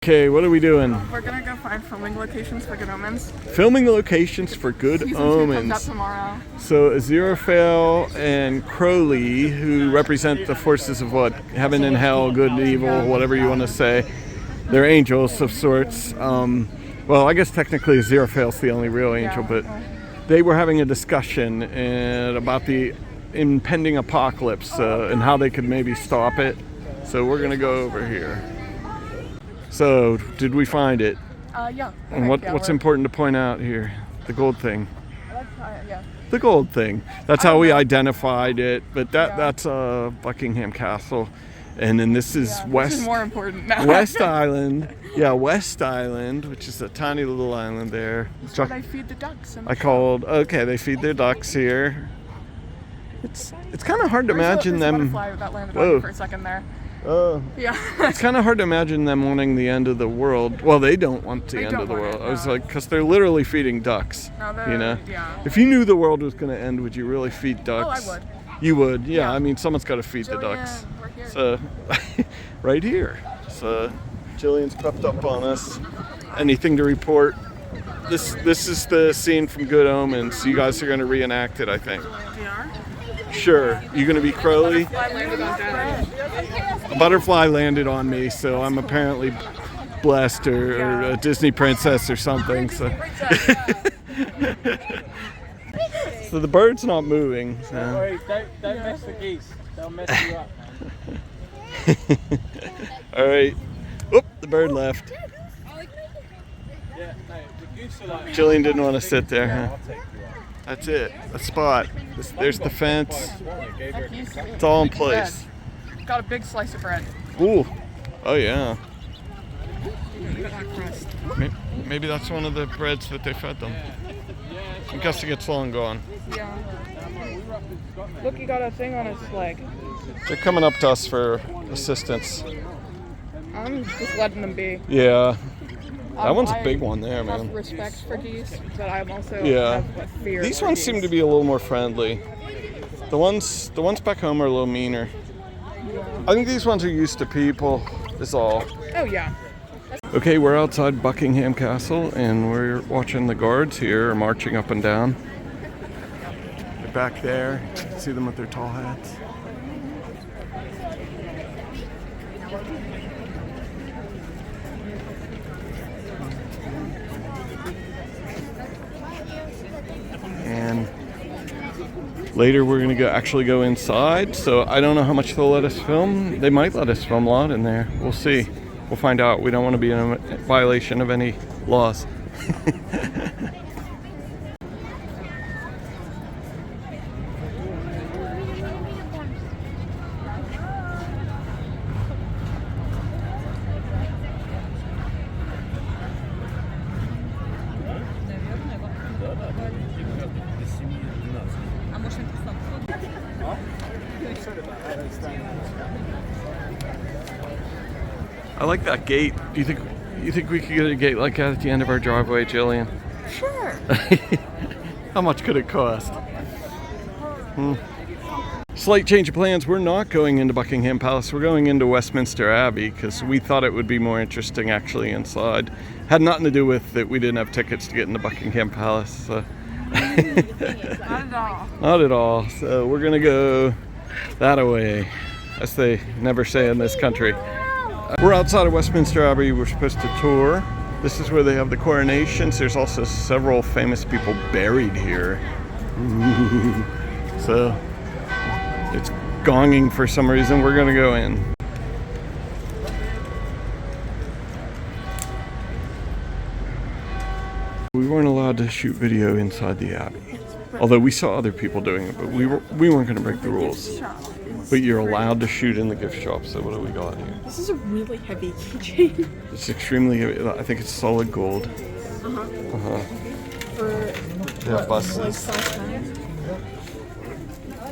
Okay, what are we doing? We're gonna go find filming locations for Good Omens. Filming locations for Good Season 2 Omens. comes out tomorrow. So Aziraphale and Crowley, who represent the forces of what? Heaven and hell, good and evil, whatever you want to say. They're angels of sorts. Well, I guess technically Aziraphale's the only real angel, but they were having a discussion about the impending apocalypse and how they could maybe stop it. So we're gonna go over here. So, did we find it? Yeah. And what's important to point out here? The gold thing. Yeah. The gold thing. That's how we identified it. But that's Buckingham Castle, and then this is West. This is more important now. West Island. Yeah, West Island, which is a tiny little island there. That's where they feed the ducks. Okay, they feed their ducks here. It's kind of hard to imagine them. Butterfly that landed on you for a second there. Oh. Yeah. It's kind of hard to imagine them wanting the end of the world. Well, they don't want the end of the world. I was like, because they're literally feeding ducks. You know? Yeah. If you knew the world was going to end, would you really feed ducks? Oh, I would. You would, yeah. I mean, someone's got to feed the ducks. We're here. So, right here. So, Jillian's crept up on us. Anything to report? This is the scene from Good Omens. You guys are going to reenact it, I think. We are? Sure. You going to be Crowley? A A butterfly landed on me, so I'm apparently blessed or a Disney princess or something. So, so the bird's not moving. So. Don't worry, don't mess the geese. They'll mess you up, man. All right. Oop, the bird left. Yeah, no, the goose are like... Jillian didn't want to sit there, huh? I'll take you up. That's it. A spot. There's the fence. That geese It's all in place. got a big slice of bread. Ooh. Oh yeah. Look at that crust. Maybe that's one of the breads that they fed them. I'm guessing it's long gone. Yeah. Look, he got a thing on his leg. They're coming up to us for assistance. I'm just letting them be. Yeah. That one's a I big one there, have man. respect for geese, but I'm also have a fear. These for ones geese. seem to be a little more friendly. The ones back home are a little meaner. I think these ones are used to people, is all. Oh yeah. Okay, we're outside Buckingham Castle and we're watching the guards here marching up and down. They're back there. You can see them with their tall hats. And later we're gonna actually go inside, so I don't know how much they'll let us film. They might let us film a lot in there. We'll see. We'll find out. We don't want to be in a violation of any laws. I like that gate. Do you think we could get a gate like that at the end of our driveway, Jillian? Sure. How much could it cost? Slight change of plans. We're not going into Buckingham Palace. We're going into Westminster Abbey because we thought it would be more interesting actually inside. Had nothing to do with that we didn't have tickets to get into Buckingham Palace. So. Not at all. Not at all. So we're gonna go that way, as they never say in this country. We're outside of Westminster Abbey. We're supposed to tour. This is where they have the coronations. There's also several famous people buried here. Ooh. So it's gonging for some reason. We're gonna go in. We weren't allowed to shoot video inside the Abbey. Although we saw other people doing it, but we weren't gonna break the rules. But you're allowed to shoot in the gift shop, so what do we got here? This is a really heavy keychain. It's extremely heavy. I think it's solid gold. They have buses.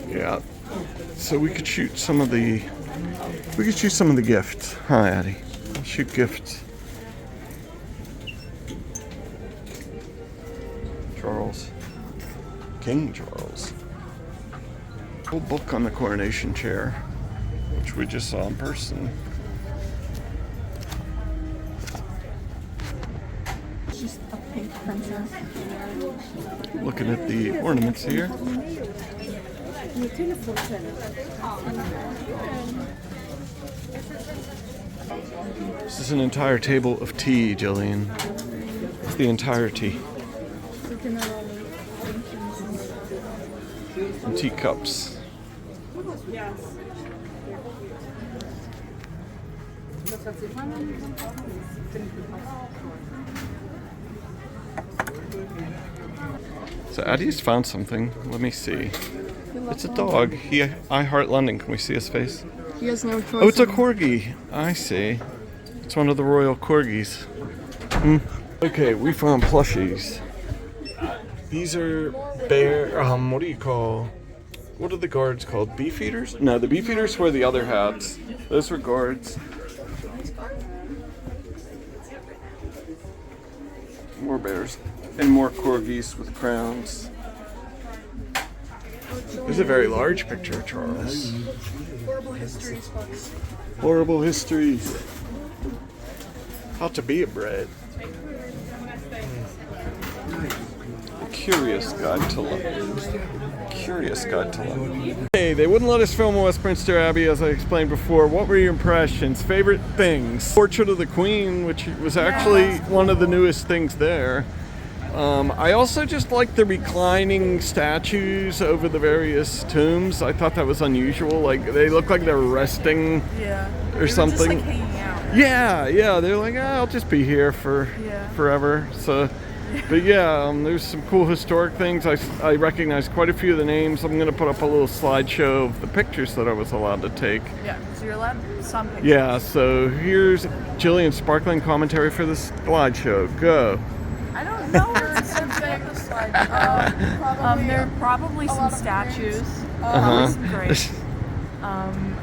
Yeah. So we could shoot some of the gifts. Hi, Addie. I'll shoot gifts. Charles. King Charles. Whole book on the coronation chair, which we just saw in person. princess. Looking at the ornaments here. This is an entire table of tea, Jillian. It's the entirety. And teacups. So Addie's found something. Let me see. It's a dog. I Heart London. Can we see his face? He has no choice. Oh, it's a corgi. I see. It's one of the royal corgis. Okay, we found plushies. These are bear. What do you call? What are the guards called? Beefeaters? No, the beefeaters were the other hats. Those were guards. More bears and more corgis with crowns. There's a very large picture, Charles. Horrible histories, folks. Horrible histories. How to be a bread. Curious guide to life. Curious guide to life. Hey, they wouldn't let us film Westminster Abbey, as I explained before. What were your impressions? Favorite things? Portrait of the Queen, which was actually one of the newest things there. I also just like the reclining statues over the various tombs. I thought that was unusual. Like, they look like they're resting or something. Just, like, hanging out. Yeah, they're like, I'll just be here for forever. So, but yeah, there's some cool historic things. I recognize quite a few of the names. I'm going to put up a little slideshow of the pictures that I was allowed to take. Yeah, so you're allowed some pictures. Yeah, so here's Jillian's sparkling commentary for the slideshow. Go. I don't know what's something on the slide. There are probably some statues. Probably some graves.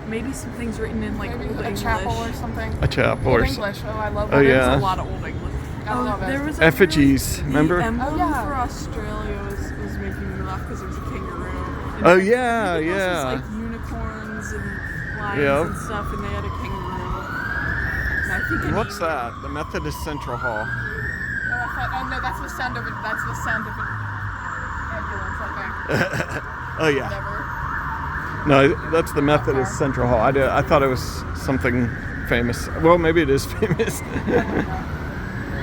Maybe some things written in like Old English. Chapel or something. A chapel Old or English. Oh, I love Oh, that. yeah. There's a lot of Old English. I love it. There was effigies, remember? The emblem yeah. for Australia was making me laugh because it was a kangaroo. And Oh, like, yeah, everything else yeah. was, like unicorns and lions Yep. and stuff, and they had a kangaroo. And I think it What's that? The Methodist Central Hall. No, that's the sound of it. That's the sound of an ambulance, I think. Oh yeah. Whatever. No, that's the Methodist Central Hall. I thought it was something famous. Well, maybe it is famous.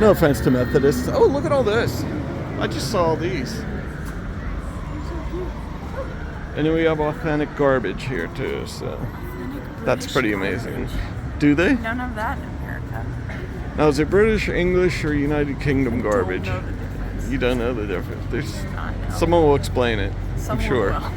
No offense to Methodists. Oh, look at all this. I just saw all these. And then we have authentic garbage here too, so that's pretty amazing. Do they? We don't have that in America. Now, is it British, English, or United Kingdom garbage? Don't know the difference. You don't know the difference. There's I know. someone will explain it. I'm Someone sure. will.